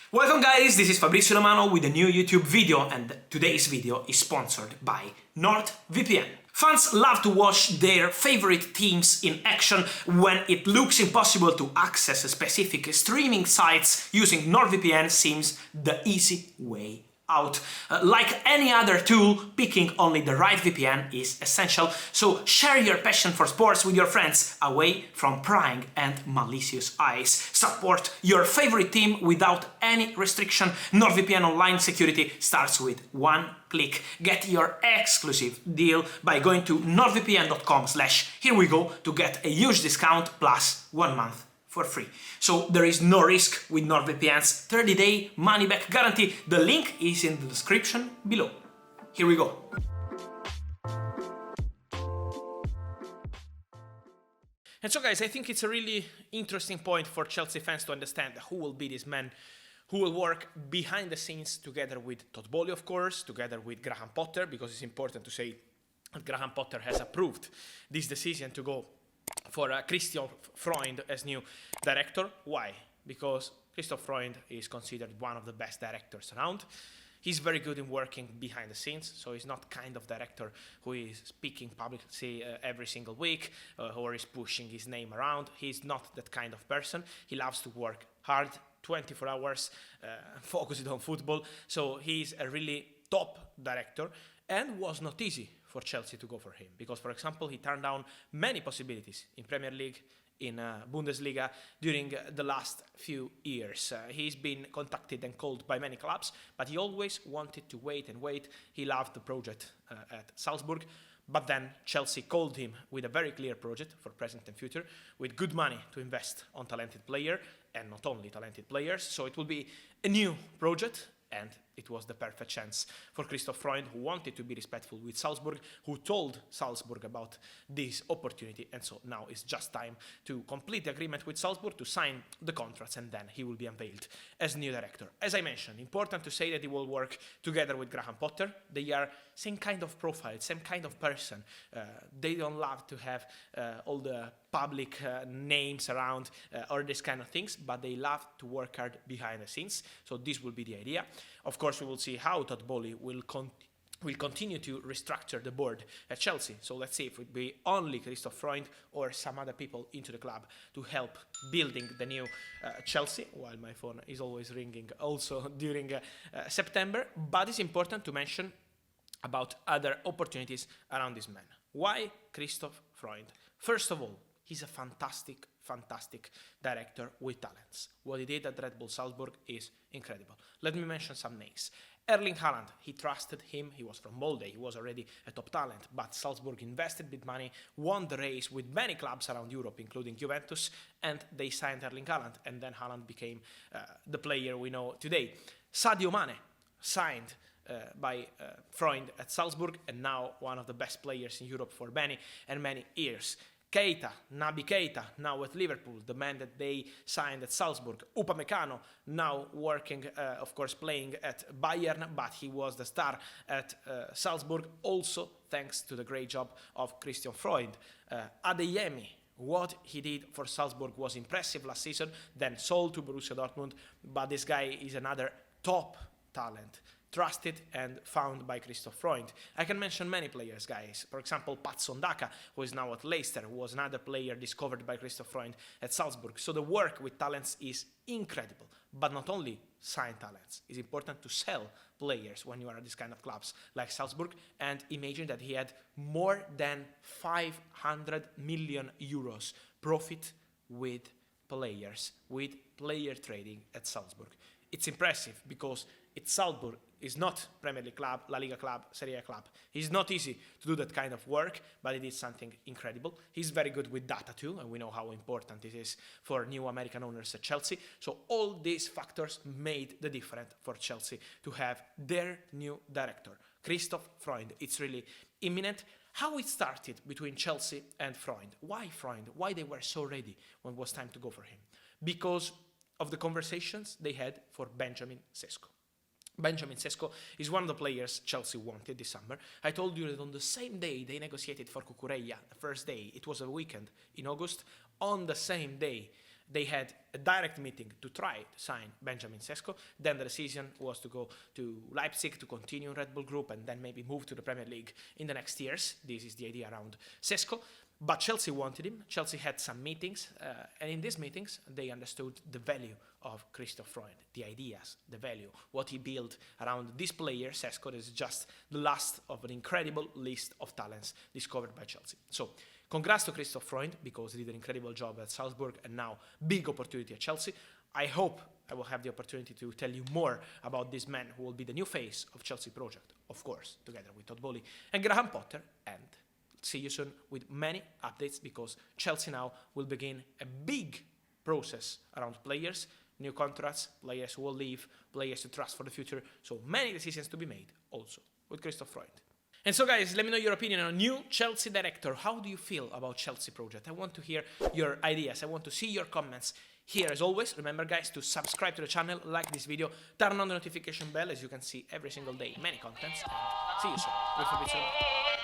Welcome guys, this is Fabrizio Romano with a new YouTube video, and today's video is sponsored by NordVPN. Fans love to watch their favorite teams in action when it looks impossible to access specific streaming sites. Using NordVPN seems the easy way out. Like any other tool, picking only the right VPN is essential, so share your passion for sports with your friends away from prying and malicious eyes. Support your favorite team without any restriction. NordVPN online security starts with one click. Get your exclusive deal by going to nordvpn.com/herewego to get a huge discount plus 1 month for free. So there is no risk with NordVPN's 30-day money-back guarantee. The link is in the description below. Here we go. And so guys, I think it's a really interesting point for Chelsea fans to understand who will be this man who will work behind the scenes together with Todd Boehly, of course, together with Graham Potter, because it's important to say that Graham Potter has approved this decision to go for Christoph Freund as new director. Why? Because Christoph Freund is considered one of the best directors around. He's very good in working behind the scenes, so he's not kind of director who is speaking publicly every single week or is pushing his name around. He's not that kind of person. He loves to work hard, 24 hours, focused on football. So he's a really top director, and was not easy for Chelsea to go for him, because, for example, he turned down many possibilities in Premier League, in Bundesliga during the last few years. He's been contacted and called by many clubs, but he always wanted to wait and wait. He loved the project at Salzburg, but then Chelsea called him with a very clear project for present and future, with good money to invest on talented player, and not only talented players. So it will be a new project, and it was the perfect chance for Christoph Freund, who wanted to be respectful with Salzburg, who told Salzburg about this opportunity, and so now it's just time to complete the agreement with Salzburg, to sign the contracts, and then he will be unveiled as new director. As I mentioned, important to say that he will work together with Graham Potter. They are same kind of profile, same kind of person. They don't love to have all the public names around or this kind of things, but they love to work hard behind the scenes. So this will be the idea. Of course, we will see how Todd Boehly will continue to restructure the board at Chelsea. So let's see if it will be only Christoph Freund or some other people into the club to help building the new Chelsea, while my phone is always ringing also during September. But it's important to mention about other opportunities around this man. Why Christoph Freund? First of all, he's a fantastic director with talents. What he did at Red Bull Salzburg is incredible. Let me mention some names. Erling Haaland, he trusted him. He was from Molde. He was already a top talent, but Salzburg invested big money, won the race with many clubs around Europe, including Juventus, and they signed Erling Haaland, and then Haaland became the player we know today. Sadio Mané signed by Freund at Salzburg, and now one of the best players in Europe for many years. Naby Keita, now at Liverpool, the man that they signed at Salzburg. Upamecano, now working, of course, playing at Bayern, but he was the star at Salzburg, also thanks to the great job of Christian Freund. Adeyemi, what he did for Salzburg was impressive last season, then sold to Borussia Dortmund, but this guy is another top talent, trusted and found by Christoph Freund. I can mention many players, guys. For example, Patson Daka, who is now at Leicester, who was another player discovered by Christoph Freund at Salzburg. So the work with talents is incredible. But not only sign talents. It's important to sell players when you are at this kind of clubs like Salzburg. And imagine that he had more than 500 million euros profit with players, with player trading at Salzburg. It's impressive because it's Salzburg. It's not Premier League club, La Liga club, Serie A club. It's not easy to do that kind of work, but it is something incredible. He's very good with data too, and we know how important it is for new American owners at Chelsea. So all these factors made the difference for Chelsea to have their new director, Christoph Freund. It's really imminent. How it started between Chelsea and Freund. Why Freund? Why they were so ready when it was time to go for him? Because of the conversations they had for Benjamin Sesko. Benjamin Sesko is one of the players Chelsea wanted this summer. I told you that on the same day they negotiated for Cucurella, the first day, it was a weekend in August, on the same day They had a direct meeting to try to sign Benjamin Sesko. Then the decision was to go to Leipzig to continue in Red Bull Group and then maybe move to the Premier League in the next years. This is the idea around Sesko. But Chelsea wanted him. Chelsea had some meetings, and in these meetings, they understood the value of Christoph Freund, the ideas, the value, what he built around this player. Sesko is just the last of an incredible list of talents discovered by Chelsea. So, congrats to Christoph Freund, because he did an incredible job at Salzburg, and now big opportunity at Chelsea. I hope I will have the opportunity to tell you more about this man who will be the new face of Chelsea project, of course, together with Todd Boehly and Graham Potter, and see you soon with many updates, because Chelsea now will begin a big process around players, new contracts, players who will leave, players to trust for the future. So many decisions to be made also with Christoph Freund. And so guys, let me know your opinion on new Chelsea director. How do you feel about Chelsea project? I want to hear your ideas. I want to see your comments here as always. Remember guys to subscribe to the channel, like this video, turn on the notification bell, as you can see every single day many contents. And see you soon with Fabrizio Romano.